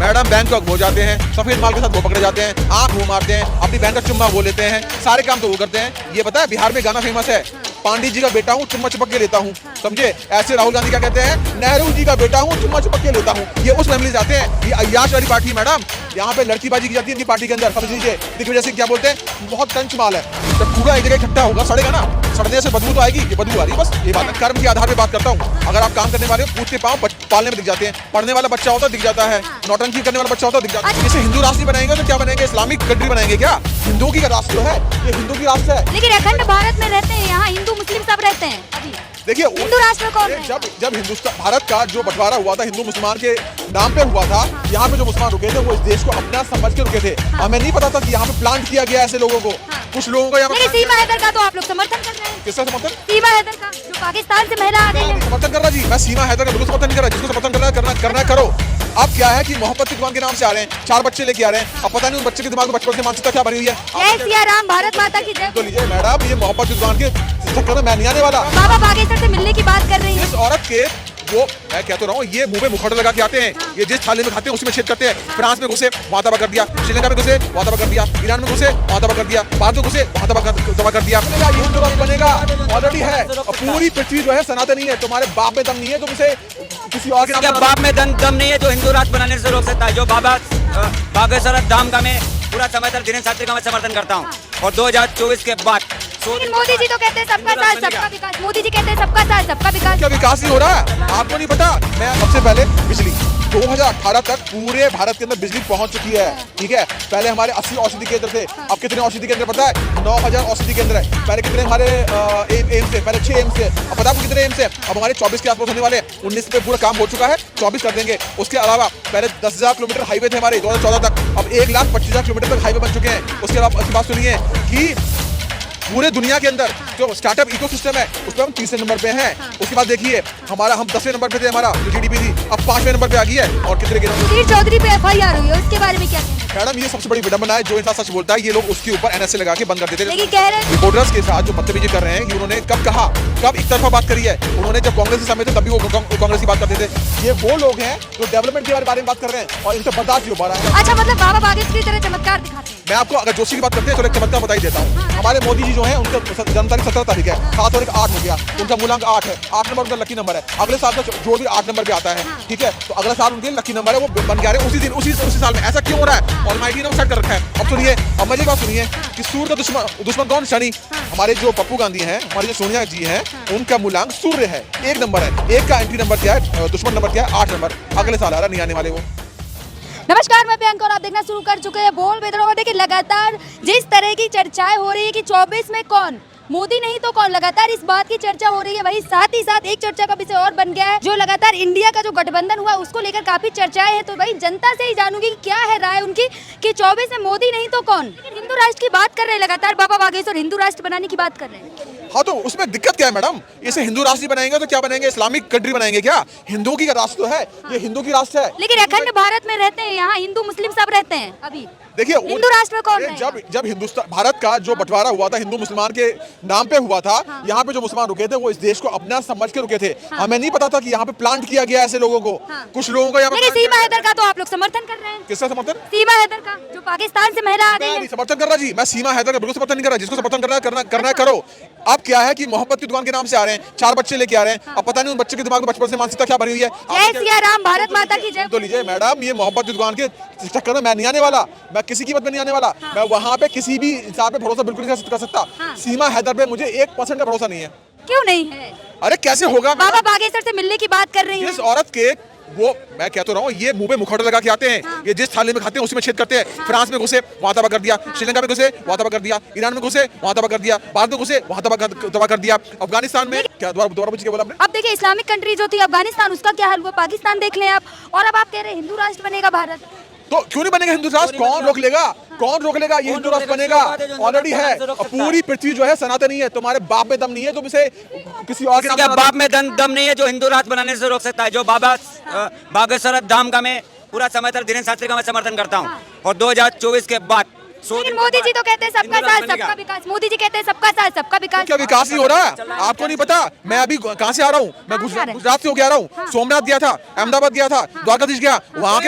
Madam Bangkok हो जाते हैं, सफेद माल के साथ वो पकड़े जाते हैं, आंख वो मारते हैं, अपनी बैंक का चुम्मा वो लेते हैं, सारे काम तो वो करते हैं। ये पता है बिहार में गाना फेमस है, पांडे जी का बेटा हूँ चुम्मा चिपक के लेता हूँ, समझे? ऐसे राहुल गांधी क्या कहते हैं, नेहरू जी का बेटा हूँ चुम्मा चिपक के लेता हूँ। ये उस फैमिली से आते हैं। ये अय्याश वाली पार्टी मैडम, यहाँ पे लड़कीबाजी की जाती है इनकी पार्टी के अंदर, समझ लीजिए। इनकी वजह से क्या बोलते हैं, बहुत टंच माल है। जब कूड़ा एक जगह इकट्ठा होगा सड़ेगा ना, सड़ने से बदबू तो आएगी, ये बदबू आ रही है। बस ये बात कर्म के आधार पे बात करता हूँ। अगर आप काम करने वाले हो, पूछ के पाँव पालने में दिख जाते हैं, पढ़ने वाला बच्चा होता है दिख जाता है, नौटंकी करने वाला बच्चा होता है दिख जाता है। इसे हिंदू राष्ट्र बनाएंगे तो क्या बनेंगे, इस्लामिक कंट्री बनाएंगे क्या? हिंदुओं की राष्ट्र है ये, हिंदू की राष्ट्र है। लेकिन अखंड भारत में रहते हैं, यहाँ हिंदू मुस्लिम सब रहते हैं। अभी देखिए हिंदू राष्ट्र कौन है? जब हिंदुस्तान भारत का जो बंटवारा हुआ था हिंदू मुसलमान के नाम पे हुआ था, यहाँ पे जो मुसलमान रुके थे वो इस देश को अपना समझ के रुके थे। हमें नहीं पता था कि यहाँ पे प्लांट किया गया ऐसे लोगों को। कुछ लोगों को यहाँ पे सीमा हैदर का तो आप लोग समर्थन कर रहे हैं। किसका समर्थन? सीमा हैदर का, जो पाकिस्तान से महिला आ गई है। समर्थन कर रहा जी, मैं सीमा हैदर का बिल्कुल समर्थन नहीं कर रहा। जिसको समर्थन करना है करो। अब क्या है कि मोहब्बत की दुकान के नाम से आ रहे हैं, 4 बच्चे लेके आ रहे हैं। अब पता नहीं उन बच्चे के दिमाग में बचपन से मानसिकता क्या भरी हुई है। जय सिया राम, भारत माता की जय। तो लीजिए मैडम, ये मोहब्बत की दुकान के चक्कर में मैं नहीं आने वाला। बाबा बागेश्वर से मिलने की बात कर रही है। इस औरत के वो मैं कहता रहा हूँ, ये मुंह में मुखौटा लगा के आते हैं, ये जिस थाली में खाते हैं उसी में छेद करते हैं। फ्रांस में घुसे वहां तबाह कर दिया, श्रीलंका में घुसे वहां तबाह कर दिया, ईरान में घुसे वहां तबाह कर दिया, भारत में घुसे वहां तबाह कर दिया। ये हिंदू राष्ट्र बनेगा, ऑलरेडी है। पूरी पृथ्वी जो है सनातनी है। तुम्हारे बाप में दम नहीं है, तुम इसे किसी और के बाप में दम नहीं है जो हिंदू राष्ट्र बनाने से रोक सकता है। जो बाबा बागेश्वर धाम का मैं पूरा समर्थन, दिनेश शास्त्री का मैं समर्थन करता हूँ। और 2024 के बाद लेकिन मोदी जी तो कहते हैं सबका साथ सबका विकास। मोदी जी कहते हैं सबका साथ सबका विकास। क्या विकास नहीं हो रहा है? आपको नहीं पता? मैं सबसे पहले बिजली 2018 तक पूरे भारत के अंदर बिजली पहुंच चुकी है, ठीक है? पहले हमारे 80 औषधि केंद्र थे, अब कितने औषधि केंद्र पता है? 9000 औषधि केंद्र है। पहले कितने हमारे एम्स थे? पहले 6 एम्स थे। अब पता आपको कितने एम्स है? अब हमारे 24 के आसपास होने वाले। 19 पे पूरा काम हो चुका है, 24 कर देंगे। उसके अलावा पहले 10,000 किलोमीटर हाईवे थे हमारे 2014 तक, अब 1,25,000 किलोमीटर तक हाईवे बन चुके हैं। उसके अलावा उसकी बात सुनिए कि पूरे दुनिया के अंदर जो स्टार्टअप इकोसिस्टम है उस पर हम 30वें नंबर पे हैं। उसके बाद देखिए हमारा, हम 10वें नंबर पे थे, हमारा जो जीडीपी थी अब 5वें नंबर पे आ गई है। और कितने वीर चौधरी पे FIR हुई है, उसके बारे में क्या कहना है? मैडम ये सबसे बड़ी विडंबना है। जो इंसान सच बोलता है ये लोग उसके ऊपर NSA लगा के बंद कर देते हैं। लेकिन कह रहे हैं रिपोर्टर्स के साथ जो बदतमीजी कर रहे हैं, कि उन्होंने कब कहा, कब एक तरफा बात करी है? उन्होंने जब कांग्रेस के सामने थे तब भी वो कांग्रेस की बात करते थे। ये वो लोग हैं जो डेवलपमेंट के बारे में बात कर रहे हैं और इनसे बर्दाश्त नहीं हो पा रहा है। अच्छा, मतलब बाबा बागेश्वर की तरह चमत्कार दिखाते हैं। मैं आपको अगर जोशी की बात करते हैं तो एक चमत्कार बता ही देता हूँ। हमारे मोदी जी जो है उनका जन्म तारीख 17 तारीख है, 7 और 8 हो गया, उनका मूलांक 8 है। 8 नंबर उनका लकी नंबर है। अगले साल का जो भी 8 नंबर पे आता है, ठीक है, तो अगला साल उनके लकी नंबर है, वो बन के आ रहे हैं उसी दिन उसी साल में। ऐसा क्यों हो रहा है? ऑलमाइटी ने सेट कर रखा है। अब सुनिए, अब मुझे बात सुनिए कि सूर्य का दुश्मन कौन? शनि। हमारे जो पप्पू गांधी हैं, हमारे जो सोनिया जी हैं, उनका मूलांक सूर्य है, 1 नंबर है। 1 का एंट्री नंबर क्या है, दुश्मन नंबर क्या है? 8 नंबर। अगले साल आ रहा, नहीं आने वाले वो। नमस्कार, मैं प्रियंका और आप देखना शुरू कर चुके हैं बोल बेदरों को। देखिए लगातार जिस तरह की चर्चाएं हो रही है कि 24 में कौन, मोदी नहीं तो कौन, लगातार इस बात की चर्चा हो रही है। वही साथ ही साथ एक चर्चा का विषय और बन गया है, जो लगातार इंडिया का जो गठबंधन हुआ उसको लेकर काफी चर्चाएं हैं। तो वही जनता से ही जानूंगी कि क्या है राय उनकी कि 24 में मोदी नहीं तो कौन। हिंदू राष्ट्र की बात कर रहे हैं लगातार, बाबा बागेश्वर हिंदू राष्ट्र बनाने की बात कर रहे हैं। हाँ, तो उसमें दिक्कत क्या है मैडम? इसे हिंदू राष्ट्र बनाएंगे तो क्या बनेंगे, इस्लामिक कंट्री बनाएंगे क्या? हिंदुओं की राष्ट्र तो है ये, हिंदू की राष्ट्र है। लेकिन अखंड भारत में रहते हैं, यहाँ हिंदू मुस्लिम सब रहते हैं। अभी देखिए हिंदू राष्ट्र कौन है? जब हिंदुस्तान भारत का जो बंटवारा हुआ था हिंदू मुसलमान के नाम पे हुआ था, यहाँ पे जो मुसलमान रुके थे वो इस देश को अपना समझ के रुके थे। हमें नहीं पता था कि यहाँ पे प्लांट किया गया ऐसे लोगों को। कुछ लोगों को यहाँ पे सीमा हैदर का तो आप लोग समर्थन कर रहे हैं। किसका समर्थन? सीमा हैदर का, जो पाकिस्तान से महिला आ गई है। समर्थन कर रहा जी, मैं सीमा हैदर का बिल्कुल समर्थन नहीं कर रहा। जिसको समर्थन करना है करो। अब क्या है कि मोहब्बत की दुकान के नाम से आ रहे हैं, 4 बच्चे लेके आ रहे हैं। अब पता नहीं उन बच्चे के दिमाग में बचपन से मानसिकता क्या भरी हुई है। जय सिया राम, भारत माता की जय। तो लीजिए मैडम, ये मोहब्बत की दुकान के चक्कर में मैं नहीं आने वाला। मैं किसी की मत में नहीं आने वाला। मैं वहाँ पे किसी भी इंसान पे भरोसा बिल्कुल नहीं कर सकता। सीमा हैदर पे मुझे 1% का भरोसा नहीं है। क्यों नहीं है? अरे कैसे होगा? बाबा बागेश्वर से मिलने की बात कर रही है। इस औरत के वो मैं कहता रहा हूँ, ये मुंह पे मुखौटा लगा के आते हैं, ये जिस थाली में खाते हैं उसी में छेद करते हैं। फ्रांस में घुसे वहां तबाह कर दिया, श्रीलंका में घुसे वहां तबाह कर दिया, ईरान में घुसे वहां तबाह कर दिया, भारत में घुसे वहां तबाह कर दिया, अफगानिस्तान में क्या दोबारा पूछ के बोला आपने? अब देखिए इस्लामिक कंट्री जो थी अफगानिस्तान, उसका क्या हाल हुआ? पाकिस्तान देख लें आप, और अब आप कह रहे हैं हिंदू राष्ट्र बनेगा भारत। तो क्यों नहीं बनेगा हिंदू राष्ट्र? कौन रोक लेगा? कौन रोक लेगा? ये हिंदू राष्ट्र बनेगा, ऑलरेडी है। पूरी पृथ्वी जो है सनातनी है। तुम्हारे बाप में दम नहीं है, तुम इसे किसी और के बाप में दम नहीं है जो हिंदू राष्ट्र बनाने से रोक सकता है। जो बाबा बागेश्वर धाम का मैं पूरा समर्थन, दिनेश शास्त्री का मैं समर्थन करता हूँ। और 2024 के बाद लेकिन मोदी जी तो कहते हैं सबका साथ सबका विकास, मोदी जी कहते हैं सबका साथ सबका विकास। क्या विकास नहीं हो रहा है? आपको नहीं पता? मैं अभी कहाँ से आ रहा हूँ? मैं गुजरात से होके आ रहा हूँ। सोमनाथ गया था, अहमदाबाद गया था, द्वारकाधीश गया। वहाँ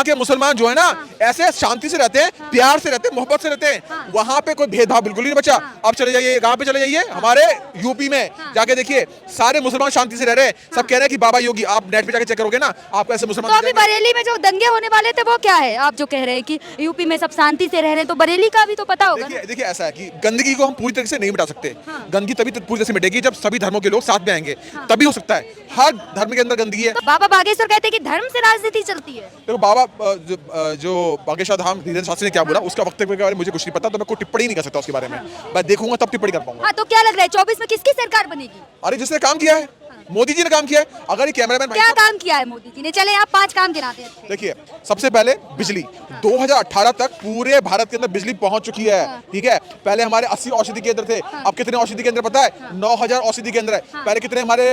के मुसलमान जो है ना, ऐसे शांति से रहते हैं, प्यार से रहते हैं, मोहब्बत से रहते हैं। वहाँ पे कोई भेदभाव बिल्कुल ही नहीं बचा। अब चले जाइए, कहाँ पे चले जाइए, हमारे यूपी में जाके देखिए, सारे मुसलमान शांति से रह रहे हैं। सब कह रहे हैं कि बाबा योगी, आप नेट पे जाके चेक करोगे ना, आपको ऐसे मुसलमान। तो अभी बरेली में जो दंगे होने वाले थे वो क्या है? आप जो कह रहे हैं कि यूपी में सब शांति से रह रहे हैं, तो बरेली का भी तो पता होगा। देखिए ऐसा है कि गंदगी को हम पूरी तरीके से नहीं मिटा सकते। गंदगी तभी पूरी तरह से मिटेगी जब सभी धर्मों के लोग साथ में आएंगे, तभी हो सकता है। हर धर्म के अंदर गंदगी है। तो बाबा बागेश्वर कहते हैं कि धर्म से राजनीति चलती है। देखो बाबा जो बागेश्वर धाम धीरेन्द्र शास्त्री ने क्या बोला, उसका वक्तव्य के बारे में मुझे कुछ नहीं पता, तो मैं कोई टिप्पणी नहीं कर सकता उसके बारे में। मैं देखूंगा तब टिप्पणी कर पाऊंगा। हाँ, तो क्या लग रहा है 24 में किसकी सरकार बनेगी? अरे जिसने काम किया है, मोदी जी ने काम किया है। अगर ये कैमरामैन क्या काम किया है मोदी जी ने? चले आप 5 काम गिनाते हैं। देखिए, सबसे पहले बिजली 2018 तक पूरे भारत के अंदर बिजली पहुंच चुकी है। ठीक है, पहले हमारे 80 औषधि केंद्र थे, अब कितने औषधि केंद्र पता है? 9000 औषधि केंद्र है। पहले कितने हमारे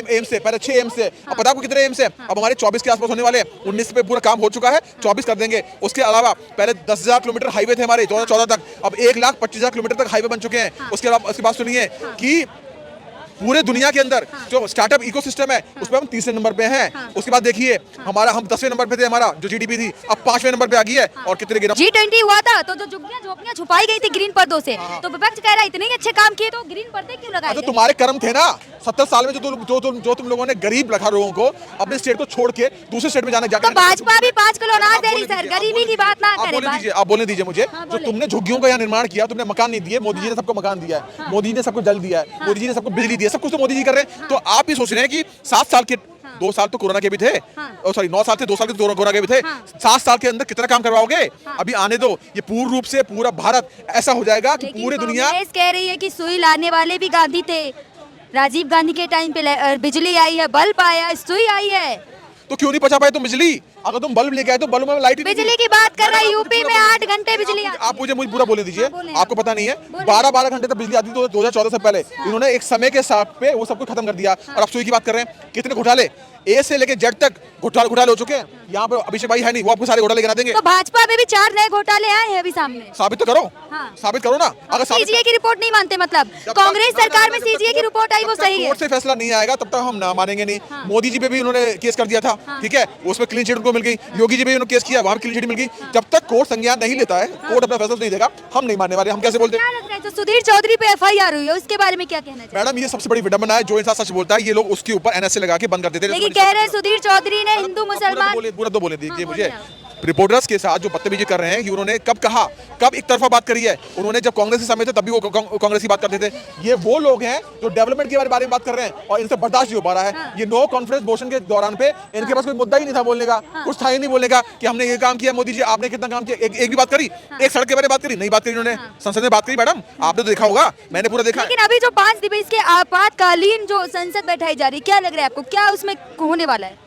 एम्स थे? पहले 6 एम्स थे। अब पता आपको कितने एम्स है? अब हमारे 24 के आसपास होने वाले हैं। 19 पे पूरा काम हो चुका है, 24 कर देंगे। उसके अलावा पहले 10,000 किलोमीटर हाईवे थे हमारे 2014 तक, अब 1,25,000 किलोमीटर तक हाईवे बन चुके हैं। उसके अलावा उसकी बात सुनिए कि पूरे दुनिया के अंदर जो स्टार्टअप इकोसिस्टम है उसमें हम तीसरे नंबर पे हैं। उसके बाद देखिए हम 10वें नंबर पे थे, हमारा जो जीडीपी थी अब 5वें नंबर पे आ गई है। और कितने गिरा G20 हुआ था तो जो झुग्गियां झोपड़ियां छुपाई गई थी ग्रीन पर्दों से, तो विपक्ष कह रहा है इतने ही अच्छे काम किए तो ग्रीन पर्दे क्यों लगाए तो गए? तुम्हारे कर्म थे ना 70 साल में जो तुम लोगों ने गरीब रखा लोगों को, अपने स्टेट को छोड़ के दूसरे स्टेट में जाने तो भाजपा भी 5 किलो अनाज दे रही सर, गरीबी की बात ना करे। आप बोलने दीजिए मुझे। जो तुमने झुग्गियों का यहाँ निर्माण किया, तुमने मकान नहीं दिए, मोदी जी ने सबको मकान दिया है, मोदी जी ने सबको जल दिया है, मोदी जी ने सबको बिजली दी है, सब कुछ तो मोदी जी कर रहे हैं। तो आप भी सोच रहे हैं कि 7 साल के 2 साल तो कोरोना के भी थे, सॉरी 9 साल थे, 2 साल के तो कोरोना के भी थे, 7 साल के अंदर कितना काम करवाओगे? अभी आने दो, ये पूर्ण रूप से पूरा भारत ऐसा हो जाएगा कि पूरी दुनिया। कांग्रेस कह रही है कि सुई लाने वाले भी गांधी थे, राजीव गांधी के टाइम पे बिजली आई है, बल्ब आया, सुई आई है, तो क्यों नहीं पहुंचा पाए तुम बिजली? अगर तुम बल्ब लेके आए तो बल्ब में लाइट ही नहीं बिजली की बात कर रहा है। यूपी में 8 घंटे बिजली आती है। आप मुझे पूरा बोलने दीजिए। बोलें आपको पता नहीं है 12 घंटे तक बिजली आती थी 2014 से पहले। इन्होंने एक समय के साथ पे वो सब कुछ खत्म कर दिया। और अब सुई की बात कर रहे हैं, कितने घोटाले ए से लेके जेड तक घोटाले हो चुके हैं। यहाँ पे अभिषेक भाई है नहीं, वो आपको सारे घोटाले गिना देंगे। तो भाजपा में भी 4 नए घोटाले आए हैं अभी सामने। साबित तो करो। हाँ। साबित करो ना। अगर सीजीए की रिपोर्ट नहीं मानते, मतलब कांग्रेस सरकार में सीजीए की रिपोर्ट आई वो सही है। कोर्ट से फैसला नहीं आएगा तब तक हम ना मानेंगे नहीं। मोदी जी पे भी उन्होंने केस कर दिया था, ठीक है, उसमें क्लीन चिट उनको मिल गई। योगी जी पे उन्होंने केस किया, वहां क्लीन चिट मिल गई। जब तक कोर्ट संज्ञान नहीं लेता है, कोर्ट अपना फैसला नहीं देगा, हम नहीं मानने वाले। हम कैसे बोलते हैं? क्या लग रहा है जो सुधीर चौधरी पे एफआईआर हुई है उसके बारे में क्या कहना चाहिए? मैडम, ये सबसे बड़ी विडंबना है। जो इंसान सच बोलता है, ये लोग उसके ऊपर एनएसए लगा के बंद कर देते हैं। लेकिन कह रहे हैं सुधीर चौधरी ने हिंदू मुसलमान। पूरा तो बोले दीजिए मुझे। रिपोर्टर्स के साथ जो बदतमीजी कर रहे हैं कि उन्होंने कब कहा, कब एक तरफा बात करी है? उन्होंने जब कांग्रेस के समय थे तभी वो कांग्रेस की बात करते थे। ये वो लोग हैं जो डेवलपमेंट के बारे में बात कर रहे हैं और इनसे बर्दाश्त नहीं हो पा रहा है। ये नो कॉन्फ्रेंस मोशन के दौरान पे इनके पास कोई मुद्दा ही नहीं था बोलने का, कुछ था ही नहीं बोलने का कि हमने ये काम किया, मोदी जी आपने कितना काम किया। एक भी बात करी? एक सड़क के बारे में बात करी? नहीं बात करी उन्होंने। संसद में बात करी मैडम, आपने तो देखा होगा, मैंने पूरा देखा। लेकिन अभी जो 5 दिवसीय के आपातकालीन जो संसद बैठाई जा रही है, क्या लग रहा है आपको, क्या उसमें होने वाला है?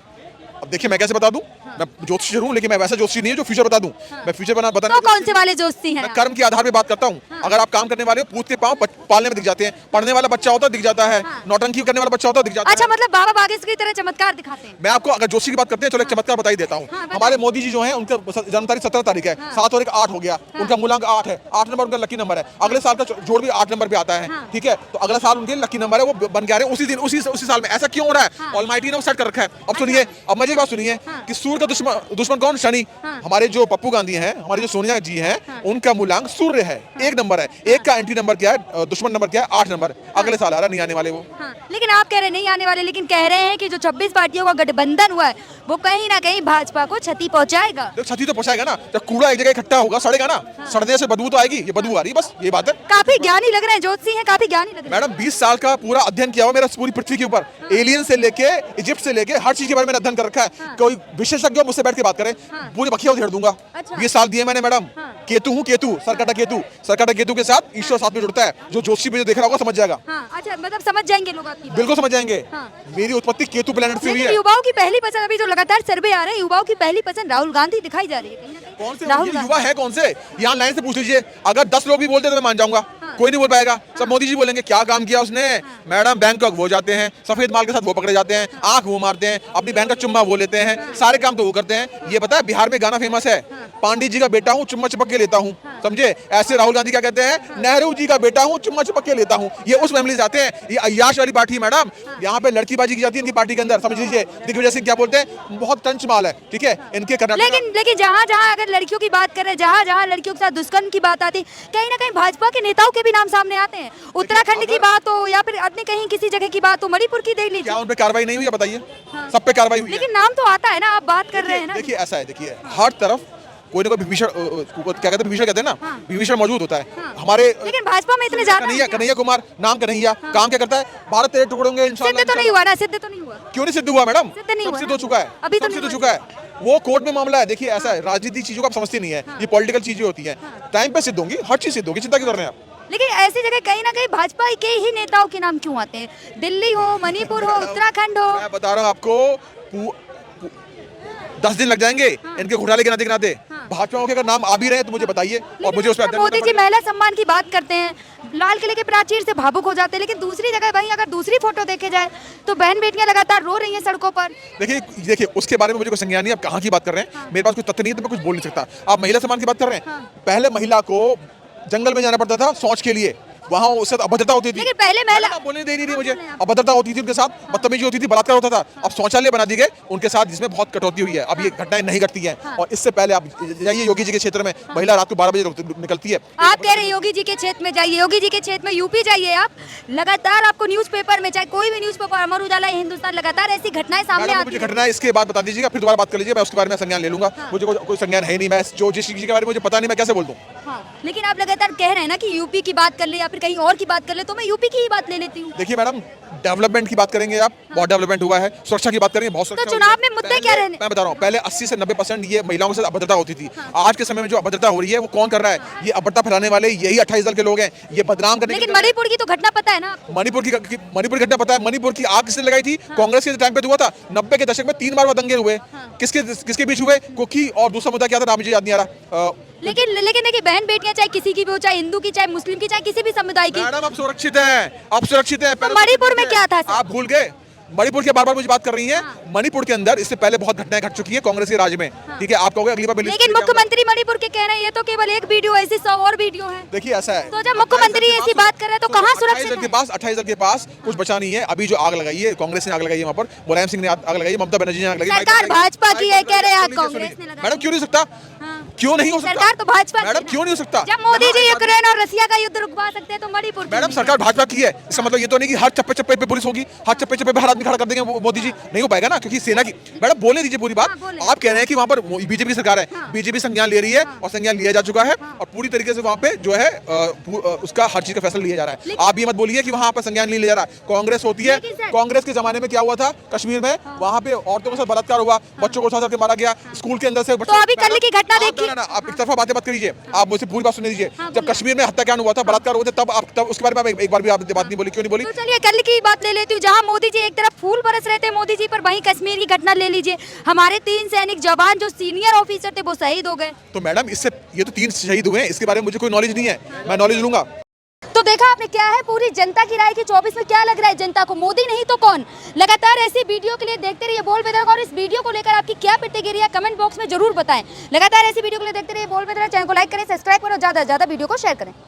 अब देखिए, मैं कैसे बता दूं? मैं ज्योतिषी हूं, लेकिन मैं वैसा ज्योतिषी नहीं है जो फ्यूचर बता दूं। मैं फ्यूचर बताना तो कौन से वाले ज्योतिषी हैं? मैं कर्म के आधार पे बात करता हूं। अगर आप काम करने वाले हो, पूत के पांव पालने में दिख जाते हैं। पढ़ने वाला बच्चा होता है दिख जाता है, नौटंकी करने वाला बच्चा होता है दिख जाता है। अच्छा, मतलब बाबा बागेश्वर की तरह चमत्कार दिखाते हैं। मैं आपको अगर ज्योतिषी की बात करते हैं, चलो एक चमत्कार बता ही देता हूँ। हमारे मोदी जी जो हैं, उनका जन्म तारीख 17 तारीख है, 7 और 1 8 हो गया। उनका मूलांक 8 है, 8 नंबर उनका लकी नंबर है। अगले साल का जोड़ भी 8 नंबर पे आता है, ठीक है। तो अगला साल उनके लकी नंबर है, वो बन के आ रहे हैं उसी दिन, उसी साल में। ऐसा क्यों हो रहा है? ऑलमाइटी ने वो सेट कर रखा है। अब सुनिए, अब मजे की बात सुनिए कि सूर्य का दुश्मन कौन? शनि। हमारे जो पप्पू गांधी हैं, हमारे जो सोनिया जी हैं, उनका मूलांक सूर्य है, 1 नंबर है। 1 का एंटी नंबर क्या है? दुश्मन नंबर क्या है? 8 नंबर। अगले साल आ रहा, नहीं आने वाले वो। लेकिन आप कह रहे हैं नहीं आने वाले, लेकिन कह रहे हैं कि जो 26 पार्टियों का गठबंधन हुआ है वो कहीं ना कहीं भाजपा को क्षति पहुंचाएगा। क्षति तो पहुंचाएगा ना। जब कूड़ा एक जगह इकट्ठा होगा, सड़ेगा ना। सड़ने से बदबू तो आएगी, ये बदबू आ रही है, बस ये बात है। काफी ज्ञानी लग रहे हैं, ज्योतिषी हैं, काफी ज्ञानी लग रहे हैं। मैडम, 20 साल का पूरा अध्ययन किया हुआ मेरा पूरी पृथ्वी के ऊपर। एलियन से लेके इजिप्ट से लेके हर चीज के बारे में अध्ययन कर रखा है। कोई विशेषज्ञ मुझसे बैठ के बात करें, पूरी बखिया उधेड़ दूंगा। 20 साल दिए मैंने मैडम। केतु हूँ, केतु, सरकटा केतु के साथ ईश्वर साथ में जुड़ता है। जो ज्योतिषी में देख रहा होगा समझ जाएगा। अच्छा, मतलब समझ जाएंगे लोग आपकी बात। बिल्कुल समझ जाएंगे। मेरी उत्पत्ति केतु प्लेनेट से हुई है। युवाओं की पहली पसंद, अभी जो लगातार सर्वे आ रहे हैं, युवाओं की पहली पसंद राहुल गांधी दिखाई जा रही है। कौन से युवा है? कौन से? यहाँ लाइन से पूछ लीजिए। अगर 10 लोग भी बोलते तो मैं मान जाऊंगा। कोई नहीं बोल पाएगा, सब मोदी जी बोलेंगे क्या काम किया उसने। मैडम बैंकॉक वो जाते हैं, सफेद माल के साथ वो पकड़े जाते हैं, आंख वो मारते हैं, अपनी बहन का चुम्मा वो लेते हैं, सारे काम तो वो करते हैं। ये पता है बिहार में गाना फेमस है, पांडे जी का बेटा हूँ चुम्मा चिपक के लेता हूँ, समझे। ऐसे राहुल गांधी क्या कहते हैं, नेहरू जी का बेटा हूँ चुम्मा चिपक के लेता हूँ। ये उस फैमिली से आते हैं, ये अय्याश वाली पार्टी है मैडम। यहाँ पे लड़कीबाजी की जाती है इनकी पार्टी के अंदर, समझ लीजिए। दिग्विजय सिंह क्या बोलते हैं, बहुत टंच माल है, ठीक है इनके कर्नाटक। लेकिन जहाँ जहाँ अगर लड़कियों की बात करें, जहाँ जहाँ लड़कियों के साथ दुष्कर्म की बात आती, कहीं ना कहीं भाजपा के नेताओं के भी नाम सामने आते हैं। उत्तराखंड की बात हो या फिर अन्य कहीं किसी जगह की बात हो, मणिपुर की देख लीजिए, क्या उन पे कार्रवाई नहीं हुई है बताइए। सब पे कार्रवाई हुई है, लेकिन नाम तो आता है ना, आप बात कर रहे हैं ना। देखिए ऐसा है, देखिए हर तरफ कोई ना कोई विभीषण, क्या कहते हैं विभीषण कहते हैं ना, विभीषण मौजूद होता है हमारे। लेकिन भाजपा में इतने ज्यादा कन्हैया कुमार नाम कन्हैया, काम क्या करता है, भारत तेरे टुकड़े होंगे इंशाल्लाह। सिद्ध तो नहीं हुआ ना, सिद्ध तो नहीं हुआ। क्यों नहीं सिद्ध हुआ मैडम, सिद्ध नहीं हुआ, सिद्ध हो चुका है, अभी तो सिद्ध हो चुका है। वो कोर्ट में मामला है। देखिए ऐसा है, राजनीतिक चीजों को आप समझते नहीं है, ये पॉलिटिकल चीजें होती हैं, टाइम पे सिद्ध होंगी, हर चीज सिद्ध होगी, चिंता क्यों कर रहे हैं आप। लेकिन ऐसी जगह कहीं ना कहीं भाजपा के ही नेताओं के नाम क्यों आते हैं, दिल्ली हो, मणिपुर हो, उत्तराखंड हो। मैं बता रहा हूँ आपको, 10 दिन लग जाएंगे इनके घोटाले के नाते। भाजपा के अगर नाम आ भी रहे हैं तो मुझे बताइए, और मुझे उस पर मोदी जी महिला सम्मान की बात करते हैं, लाल किले के प्राचीर से भावुक हो जाते हैं, लेकिन दूसरी जगह वहीं अगर दूसरी फोटो देखे जाए तो बहन बेटियां लगातार रो रही हैं सड़कों पर। देखिए उसके बारे में मुझे कोई संज्ञान नहीं, आप कहाँ की बात कर रहे हैं, मेरे पास कोई तथ्य नहीं है तो मैं कुछ बोल नहीं सकता। आप महिला सम्मान की बात कर रहे हैं, पहले महिला को जंगल में जाना पड़ता था शौच के लिए, वहाँ उससे अभद्रता होती थी। लेकिन पहले महिला बोलने दे नहीं रही मुझे, अभद्रता होती थी उनके साथ, बदतमीजी होती थी, बलात्कार होता था। अब शौचालय बना दिए गए उनके साथ, जिसमें बहुत कटौती हुई है, अब ये घटनाएं नहीं घटती हैं। और इससे पहले आप जाइए योगी जी के क्षेत्र में, महिला रात को 12 बजे निकलती है। आप कह रहे हैं योगी जी के क्षेत्र में जाइए, योगी जी के क्षेत्र में यूपी जाइए आप, लगातार आपको न्यूज़पेपर में, चाहे कोई भी न्यूज़पेपर, अमर उजाला, हिंदुस्तान, लगातार ऐसी घटनाएं सामने आती मुझे हैं। घटना इसके बाद बता दीजिएगा, फिर दोबारा बात कर लीजिए, मैं उसके बारे में संज्ञान ले लूंगा। मुझे कोई संज्ञान है नहीं, मैं जो जिस चीज के बारे में मुझे पता नहीं मैं कैसे बोल दूं। लेकिन आप लगातार कह रहे हैं ना कि यूपी की बात कर ले या फिर कहीं और की बात कर ले, तो मैं यूपी की ही बात ले लेती हूँ। देखिए मैडम, डेवलपमेंट की बात करेंगे आप, बहुत डेवलपमेंट हुआ है। सुरक्षा की बात करेंगे, बहुत सुरक्षा। तो चुनाव में मुद्दे क्या रहने? मैं बता रहा हूँ, पहले 80 से 90% ये महिलाओं के साथ अभद्रता होती थी। आज के समय में जो अभद्रता हो रही है वो कौन कर रहा है, ये अभद्रता फैलाने वाले यही 28 दल के लोग हैं, ये बदनाम करने। लेकिन मणिपुर की तो घटना पता है ना, मणिपुर की घटना पता है। मणिपुर की आग किसने लगाई थी, कांग्रेस के टाइम पे हुआ था। 90 के दशक में 3 बार दंगे हुए, किसके बीच हुए, कुकी और दूसरा मुद्दा क्या था, नाम मुझे याद नहीं आ रहा। लेकिन देखिए बहन बेटियां चाहे किसी की भी हो, चाहे हिंदू की, चाहे मुस्लिम की, चाहे किसी भी समुदाय की। मैडम आप सुरक्षित हैं, आप सुरक्षित हैं। मणिपुर में क्या था, आप भूल गए। मणिपुर के बार-बार मुझे बात कर रही हैं। मणिपुर के अंदर इससे पहले बहुत घटनाएं घट चुकी है कांग्रेस के राज में, ठीक है। आप कहोगे अगली बार, लेकिन मुख्यमंत्री मणिपुर के कह रहे हैं ये तो केवल एक वीडियो, ऐसी 100 और वीडियो है। देखिए ऐसा है, तो जब मुख्यमंत्री ऐसी बात कर रहे हैं तो कहाँ सुरक्षित है? 28 दल के पास कुछ बचा नहीं है। अभी जो आग लगाई है, कांग्रेस ने आग लगाई है, वहाँ पर मुलायम सिंह ने आग लगाई है, ममता बनर्जी ने आग लगाई है। सरकार भाजपा की है, कह रहे हैं कांग्रेस ने लगाई। मैडम क्यों नहीं सकता, क्यों नहीं हो सकता? सरकार तो भाजपा मैडम क्यों नहीं हो सकता? जब मोदी जी यूक्रेन और रसिया का युद्ध रुकवा सकते हैं तो मणिपुर मैडम सरकार भाजपा की है, इसका मतलब ये तो नहीं कि हर चप्पे चप्पे पे पुलिस होगी, हर चप्पे चप्पे पे हर आदमी खड़ा कर देंगे मोदी जी, नहीं हो पाएगा ना, क्योंकि सेना की। मैडम बोलने दीजिए पूरी बात। आप कह रहे हैं कि वहाँ पर बीजेपी की सरकार है, बीजेपी संज्ञान ले रही है और संज्ञान लिया जा चुका है और पूरी तरीके से वहाँ पे जो है उसका हर चीज का फैसला लिया जा रहा है। आप ये मत बोलिए कि वहाँ पर संज्ञान नहीं लिया जा रहा। कांग्रेस होती है, कांग्रेस के जमाने में क्या हुआ था कश्मीर में, वहाँ पे औरतों के साथ बलात्कार हुआ, बच्चों को उठा के मारा गया, स्कूल के अंदर से। तो अभी कल की घटना देखिए, आप एक तरफा बात करिए, आप मुझे पूरी बात सुन लीजिए। जब कश्मीर में हत्याकांड हुआ था, बलात्कार हुए थे, तब उसके बारे में एक बार भी आप बात नहीं बोली, क्यों नहीं बोली? तो चलिए कल की बात ले लेती हूँ, जहाँ मोदी जी एक तरफ फूल बरस रहे थे मोदी जी पर, वहीं कश्मीर की घटना ले लीजिए। हमारे 3 सैनिक जवान जो सीनियर ऑफिसर थे वो शहीद हो गए। तो मैडम इससे ये तो 3 शहीद हुए हैं, इसके बारे में मुझे कोई नॉलेज नहीं है, मैं नॉलेज लूंगा। तो देखा आपने क्या है पूरी जनता की राय की 24 में क्या लग रहा है जनता को, मोदी नहीं तो कौन। लगातार ऐसी वीडियो के लिए देखते रहिए बोल बेदरा, और इस वीडियो को लेकर आपकी क्या प्रतिक्रिया कमेंट बॉक्स में जरूर बताएं। लगातार ऐसी वीडियो के लिए देखते रहिए बोल बेदरा, चैनल को लाइक करें, सब्सक्राइब करें और ज्यादा से ज्यादा वीडियो को शेयर करें।